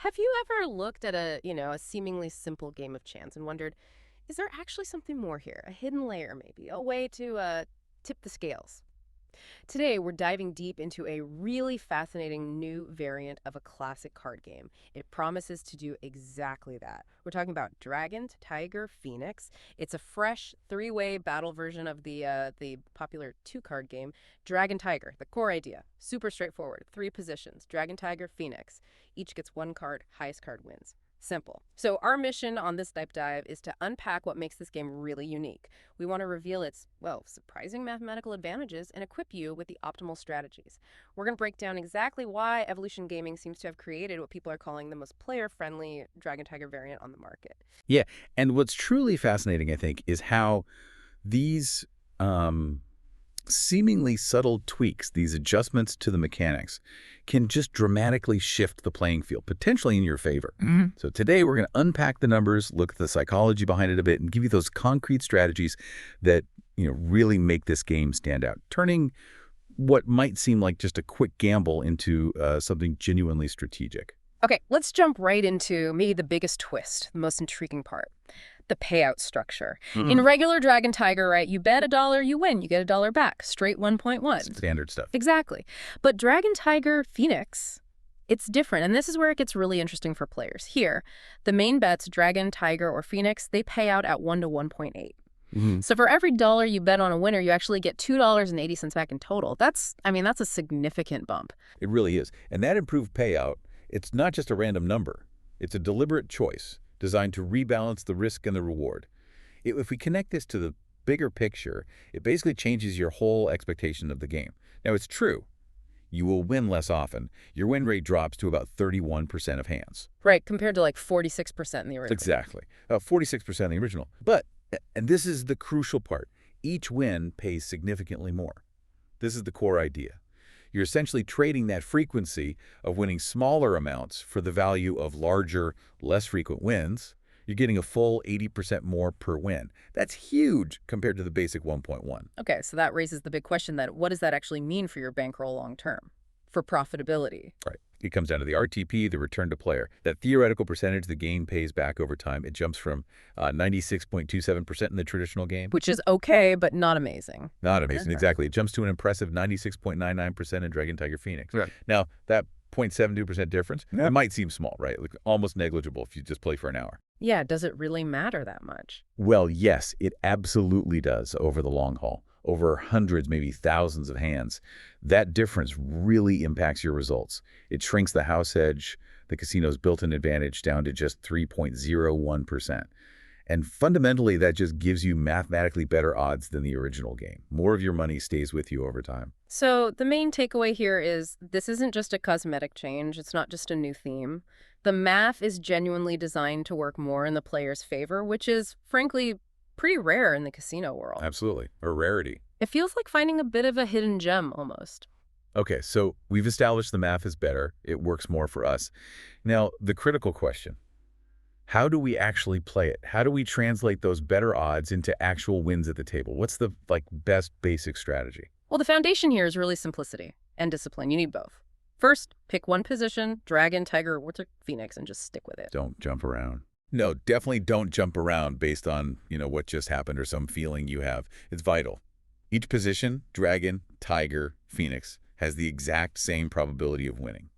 Have you ever looked at a seemingly simple game of chance and wondered, is there actually something more here? A hidden layer, maybe, a way to tip the scales? Today, we're diving deep into a really fascinating new variant of a classic card game. It promises to do exactly that. We're talking about Dragon, Tiger, Phoenix. It's a fresh three-way battle version of the popular two-card game, Dragon Tiger. The core idea, super straightforward. Three positions, Dragon, Tiger, Phoenix. Each gets one card, highest card wins. Simple. So our mission on this deep dive is to unpack what makes this game really unique. We want to reveal its, well, surprising mathematical advantages and equip you with the optimal strategies. We're going to break down exactly why Evolution Gaming seems to have created what people are calling the most player-friendly Dragon Tiger variant on the market. Yeah, and what's truly fascinating, I think, is how these seemingly subtle tweaks, these adjustments to the mechanics, can just dramatically shift the playing field, potentially in your favor. So today we're going to unpack the numbers, look at the psychology behind it a bit, and give you those concrete strategies that really make this game stand out, turning what might seem like just a quick gamble into something genuinely strategic. Okay, let's jump right into maybe the biggest twist, the most intriguing part. The payout structure. In regular Dragon Tiger, right, you bet $1, you win, you get $1 back, straight 1.1. Standard stuff. Exactly. But Dragon Tiger Phoenix, it's different, and this is where it gets really interesting for players. Here, the main bets, Dragon, Tiger, or Phoenix, they pay out at 1 to 1.8. So for every dollar you bet on a winner, you actually get $2.80 back in total. That's a significant bump. It really is. And that improved payout, it's not just a random number. It's a deliberate choice designed to rebalance the risk and the reward. If we connect this to the bigger picture, it basically changes your whole expectation of the game. Now, it's true. You will win less often. Your win rate drops to about 31% of hands. Right, compared to like 46% in the original. Exactly. 46% in the original. But, and this is the crucial part, each win pays significantly more. This is the core idea. You're essentially trading that frequency of winning smaller amounts for the value of larger, less frequent wins. You're getting a full 80% more per win. That's huge compared to the basic 1.1. Okay, so that raises the big question then, what does that actually mean for your bankroll long term? For profitability? Right. It comes down to the RTP, the return to player. That theoretical percentage the game pays back over time. It jumps from 96.27% in the traditional game. Which is okay, but not amazing. Not amazing, exactly. It jumps to an impressive 96.99% in Dragon Tiger Phoenix. Right. Now, that 0.72% difference, it might seem small, right? Like almost negligible if you just play for an hour. Yeah, does it really matter that much? Well, yes, it absolutely does over the long haul. Over hundreds, maybe thousands of hands. That difference really impacts your results. It shrinks the house edge, the casino's built-in advantage, down to just 3.01%. And fundamentally, that just gives you mathematically better odds than the original game. More of your money stays with you over time. So the main takeaway here is this isn't just a cosmetic change. It's not just a new theme. The math is genuinely designed to work more in the player's favor, which is, frankly, pretty rare in the casino world. Absolutely. A rarity. It feels like finding a bit of a hidden gem, almost. Okay, so we've established the math is better. It works more for us. Now, the critical question. How do we actually play it? How do we translate those better odds into actual wins at the table? What's the best basic strategy? Well, the foundation here is really simplicity and discipline. You need both. First, pick one position, Dragon, Tiger, or Phoenix, and just stick with it. Don't jump around. No, definitely don't jump around based on, what just happened or some feeling you have. It's vital. Each position, Dragon, Tiger, Phoenix, has the exact same probability of winning.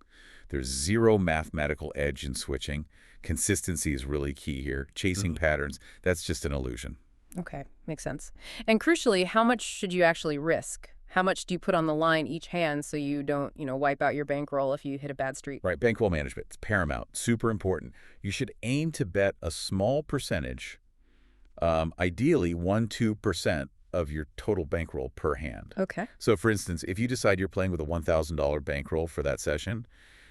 There's zero mathematical edge in switching. Consistency is really key here. Chasing patterns, that's just an illusion. Okay, makes sense. And crucially, how much should you actually risk? How much do you put on the line each hand so you don't, wipe out your bankroll if you hit a bad streak? Right, bankroll management, it's paramount, super important. You should aim to bet a small percentage, ideally 1-2% of your total bankroll per hand. Okay. So for instance, if you decide you're playing with a $1,000 bankroll for that session,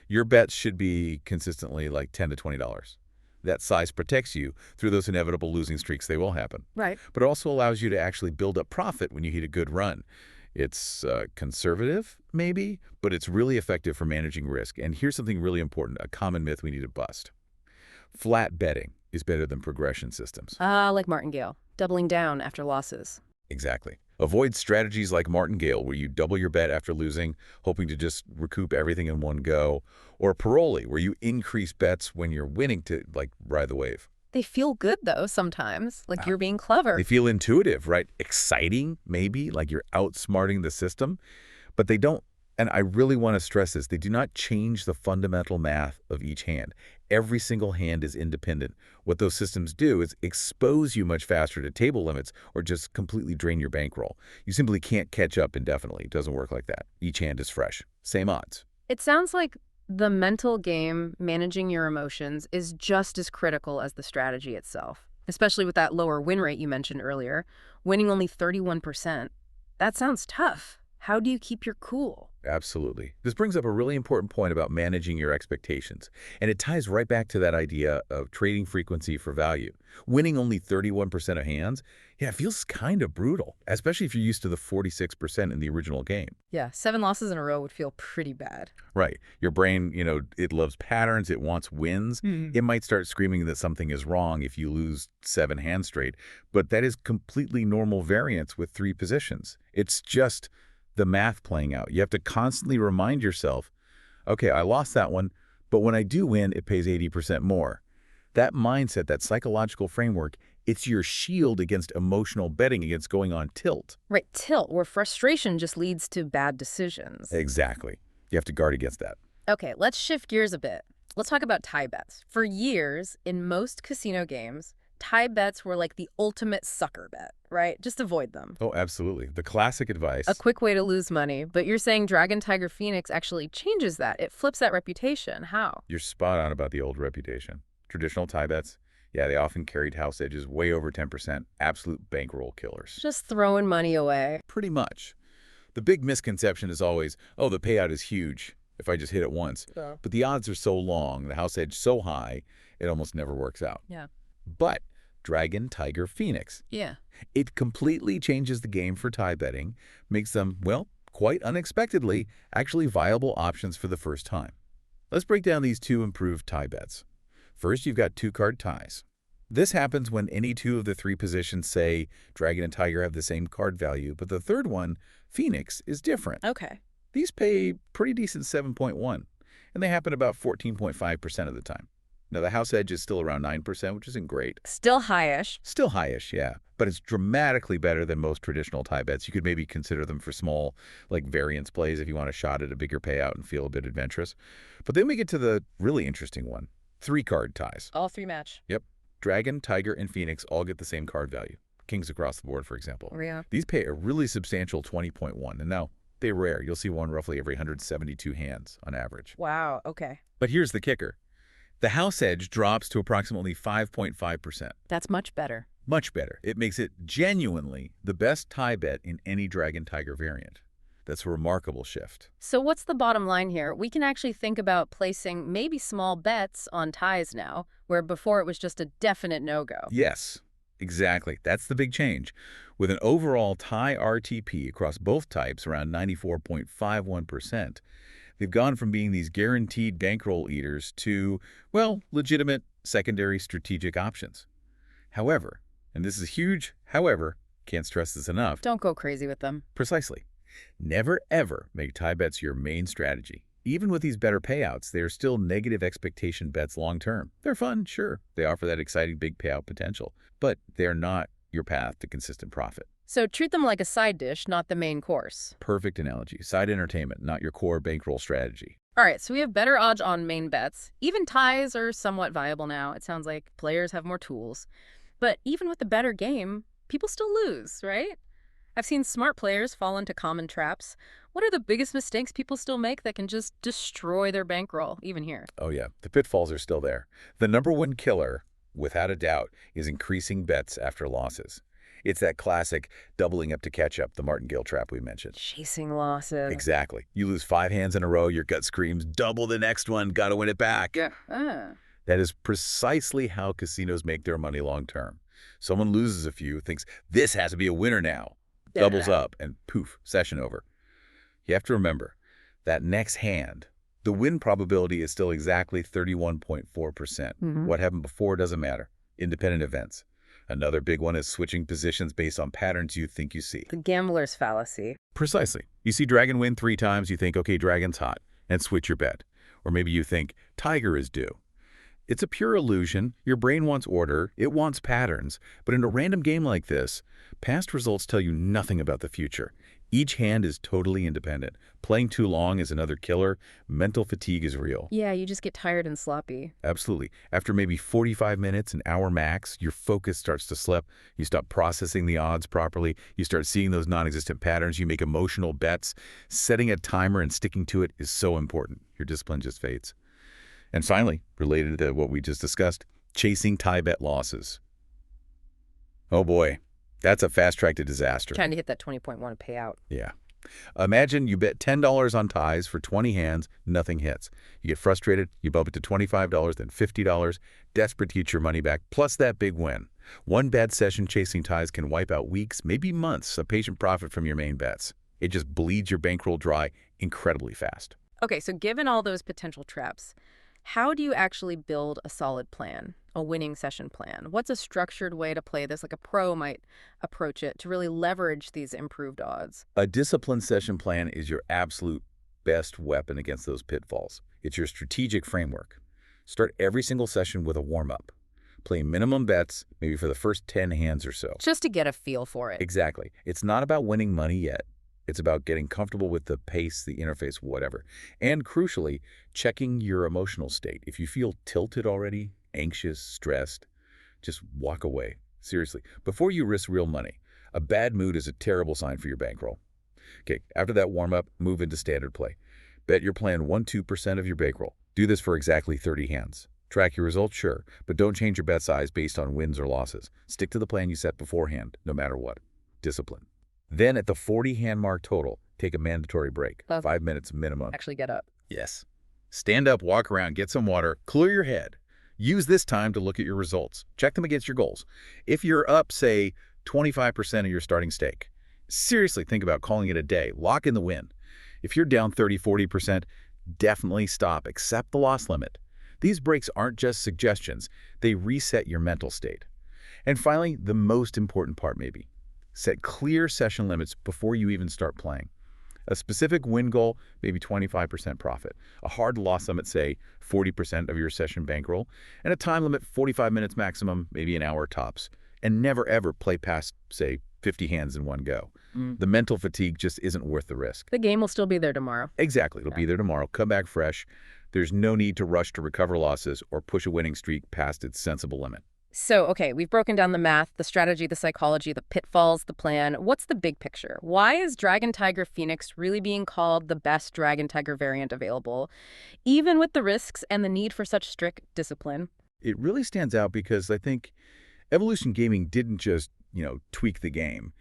your bets should be consistently like $10 to $20. That size protects you through those inevitable losing streaks. They will happen. Right. But it also allows you to actually build up profit when you hit a good run. It's conservative, maybe, but it's really effective for managing risk. And here's something really important, a common myth we need to bust. Flat betting is better than progression systems. Like martingale, doubling down after losses. Exactly. Avoid strategies like martingale, where you double your bet after losing, hoping to just recoup everything in one go, or paroli, where you increase bets when you're winning to, like, ride the wave. They feel good, though, sometimes, like you're being clever. They feel intuitive, right? Exciting, maybe, like you're outsmarting the system, but they don't, and I really want to stress this, they do not change the fundamental math of each hand. Every single hand is independent. What those systems do is expose you much faster to table limits or just completely drain your bankroll. You simply can't catch up indefinitely. It doesn't work like that. Each hand is fresh. Same odds. It sounds like the mental game, managing your emotions, is just as critical as the strategy itself, especially with that lower win rate you mentioned earlier, winning only 31%. That sounds tough. How do you keep your cool? Absolutely. This brings up a really important point about managing your expectations, and it ties right back to that idea of trading frequency for value. Winning only 31% of hands, yeah, it feels kind of brutal, especially if you're used to the 46% in the original game. Yeah, 7 losses in a row would feel pretty bad. Right. Your brain, it loves patterns, it wants wins. It might start screaming that something is wrong if you lose 7 hands straight, but that is completely normal variance with 3 positions. It's just the math playing out. You have to constantly remind yourself, okay, I lost that one, but when I do win, it pays 80% more. That mindset, that psychological framework, it's your shield against emotional betting, against going on tilt. Right, tilt, where frustration just leads to bad decisions. Exactly. You have to guard against that. Okay, let's shift gears a bit. Let's talk about tie bets. For years, in most casino games, tie bets were like the ultimate sucker bet, right? Just avoid them. Oh, absolutely. The classic advice. A quick way to lose money. But you're saying Dragon Tiger Phoenix actually changes that. It flips that reputation. How? You're spot on about the old reputation. Traditional tie bets, yeah, they often carried house edges way over 10%, absolute bankroll killers. Just throwing money away. Pretty much. The big misconception is always, oh, the payout is huge if I just hit it once. Yeah. But the odds are so long, the house edge so high, it almost never works out. Yeah. But Dragon Tiger Phoenix, Yeah. it completely changes the game for tie betting, makes them, well, quite unexpectedly, actually viable options for the first time. Let's break down these 2 improved tie bets. First, you've got 2-card ties. This happens when any 2 of the 3 positions, say Dragon and Tiger, have the same card value, but the third one, Phoenix, is different. Okay. These pay pretty decent 7.1, and they happen about 14.5% of the time. Now, the house edge is still around 9%, which isn't great. Still high-ish. Still high-ish, yeah, but it's dramatically better than most traditional tie bets. You could maybe consider them for small, like, variance plays if you want a shot at a bigger payout and feel a bit adventurous. But then we get to the really interesting one, 3-card ties. All 3 match. Yep. Dragon, Tiger, and Phoenix all get the same card value. Kings across the board, for example. Oh, yeah. These pay a really substantial 20.1, and now they're rare. You'll see one roughly every 172 hands on average. Wow, okay. But here's the kicker. The house edge drops to approximately 5.5%. That's much better. Much better. It makes it genuinely the best tie bet in any Dragon Tiger variant. That's a remarkable shift. So what's the bottom line here? We can actually think about placing maybe small bets on ties now, where before it was just a definite no-go. Yes, exactly. That's the big change. With an overall tie RTP across both types around 94.51%, they've gone from being these guaranteed bankroll eaters to, well, legitimate secondary strategic options. However, and this is huge, however, can't stress this enough. Don't go crazy with them. Precisely. Never, ever make tie bets your main strategy. Even with these better payouts, they are still negative expectation bets long term. They're fun, sure. They offer that exciting big payout potential, but they're not your path to consistent profit. So treat them like a side dish, not the main course. Perfect analogy. Side entertainment, not your core bankroll strategy. All right, so we have better odds on main bets. Even ties are somewhat viable now. It sounds like players have more tools. But even with the better game, people still lose, right? I've seen smart players fall into common traps. What are the biggest mistakes people still make that can just destroy their bankroll, even here? Oh yeah, the pitfalls are still there. The number one killer, without a doubt, is increasing bets after losses. It's that classic doubling up to catch up, the martingale trap we mentioned. Chasing losses. Exactly. You lose 5 hands in a row, your gut screams, double the next one, gotta win it back. Yeah. Ah. That is precisely how casinos make their money long term. Someone loses a few, thinks, this has to be a winner now. Doubles up, and poof, session over. You have to remember, that next hand, the win probability is still exactly 31.4%. What happened before doesn't matter. Independent events. Another big one is switching positions based on patterns you think you see. The gambler's fallacy. Precisely. You see dragon win 3 times, you think, okay, dragon's hot, and switch your bet. Or maybe you think, tiger is due. It's a pure illusion. Your brain wants order, it wants patterns. But in a random game like this, past results tell you nothing about the future. Each hand is totally independent. Playing too long is another killer. Mental fatigue is real. Yeah, you just get tired and sloppy. Absolutely. After maybe 45 minutes, an hour max, your focus starts to slip. You stop processing the odds properly. You start seeing those non-existent patterns. You make emotional bets. Setting a timer and sticking to it is so important. Your discipline just fades. And finally, related to what we just discussed, chasing tie bet losses. Oh boy, that's a fast track to disaster. Trying to hit that 20.1 payout. Yeah. Imagine you bet $10 on ties for 20 hands, nothing hits. You get frustrated, you bump it to $25, then $50, desperate to get your money back, plus that big win. One bad session chasing ties can wipe out weeks, maybe months of patient profit from your main bets. It just bleeds your bankroll dry incredibly fast. Okay, so given all those potential traps, how do you actually build a solid plan, a winning session plan? What's a structured way to play this, like a pro might approach it, to really leverage these improved odds? A disciplined session plan is your absolute best weapon against those pitfalls. It's your strategic framework. Start every single session with a warm-up. Play minimum bets, maybe for the first 10 hands or so. Just to get a feel for it. Exactly. It's not about winning money yet. It's about getting comfortable with the pace, the interface, whatever. And crucially, checking your emotional state. If you feel tilted already, anxious, stressed, just walk away. Seriously. Before you risk real money, a bad mood is a terrible sign for your bankroll. Okay, after that warm-up, move into standard play. Bet your plan 1-2% of your bankroll. Do this for exactly 30 hands. Track your results, sure, but don't change your bet size based on wins or losses. Stick to the plan you set beforehand, no matter what. Discipline. Then at the 40-hand mark total, take a mandatory break, 5 minutes minimum. Actually get up. Yes. Stand up, walk around, get some water, clear your head. Use this time to look at your results. Check them against your goals. If you're up, say, 25% of your starting stake, seriously think about calling it a day. Lock in the win. If you're down 30-40%, definitely stop. Accept the loss limit. These breaks aren't just suggestions. They reset your mental state. And finally, the most important part maybe. Set clear session limits before you even start playing. A specific win goal, maybe 25% profit. A hard loss limit, say 40% of your session bankroll. And a time limit, 45 minutes maximum, maybe an hour tops. And never ever play past, say, 50 hands in one go. The mental fatigue just isn't worth the risk. The game will still be there tomorrow. Exactly. It'll be there tomorrow. Come back fresh. There's no need to rush to recover losses or push a winning streak past its sensible limit. So, okay, we've broken down the math, the strategy, the psychology, the pitfalls, the plan. What's the big picture? Why is Dragon Tiger Phoenix really being called the best Dragon Tiger variant available, even with the risks and the need for such strict discipline? It really stands out because I think Evolution Gaming didn't just, tweak the game.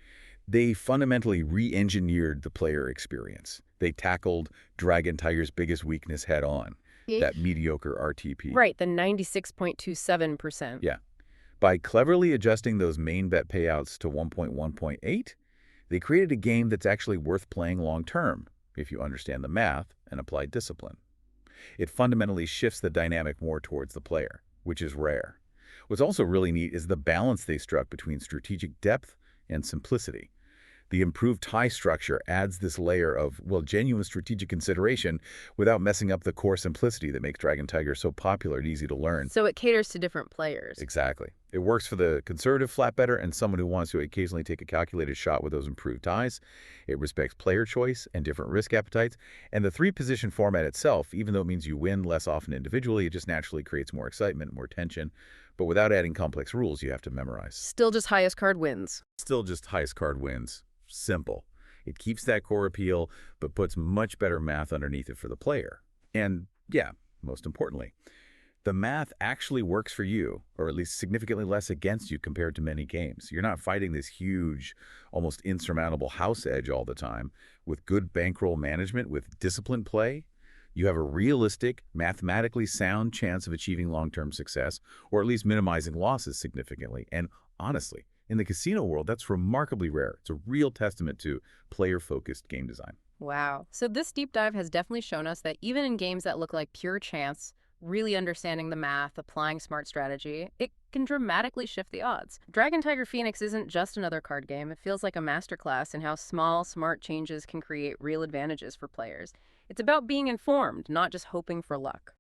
They fundamentally re-engineered the player experience. They tackled Dragon Tiger's biggest weakness head on, that mediocre RTP. Right, the 96.27%. Yeah. By cleverly adjusting those main bet payouts to 1.1.8, they created a game that's actually worth playing long-term, if you understand the math and apply discipline. It fundamentally shifts the dynamic more towards the player, which is rare. What's also really neat is the balance they struck between strategic depth and simplicity. The improved tie structure adds this layer of, genuine strategic consideration without messing up the core simplicity that makes Dragon Tiger so popular and easy to learn. So it caters to different players. Exactly. It works for the conservative flat bettor and someone who wants to occasionally take a calculated shot with those improved ties. It respects player choice and different risk appetites. And the 3-position format itself, even though it means you win less often individually, it just naturally creates more excitement, more tension. But without adding complex rules you have to memorize. Still just highest card wins. Still just highest card wins. Simple. It keeps that core appeal, but puts much better math underneath it for the player. And yeah, most importantly, the math actually works for you, or at least significantly less against you compared to many games. You're not fighting this huge, almost insurmountable house edge all the time. With good bankroll management, with disciplined play, you have a realistic, mathematically sound chance of achieving long-term success, or at least minimizing losses significantly. And honestly, in the casino world, that's remarkably rare. It's a real testament to player-focused game design. Wow. So this deep dive has definitely shown us that even in games that look like pure chance, really understanding the math, applying smart strategy, it can dramatically shift the odds. Dragon Tiger Phoenix isn't just another card game. It feels like a masterclass in how small, smart changes can create real advantages for players. It's about being informed, not just hoping for luck.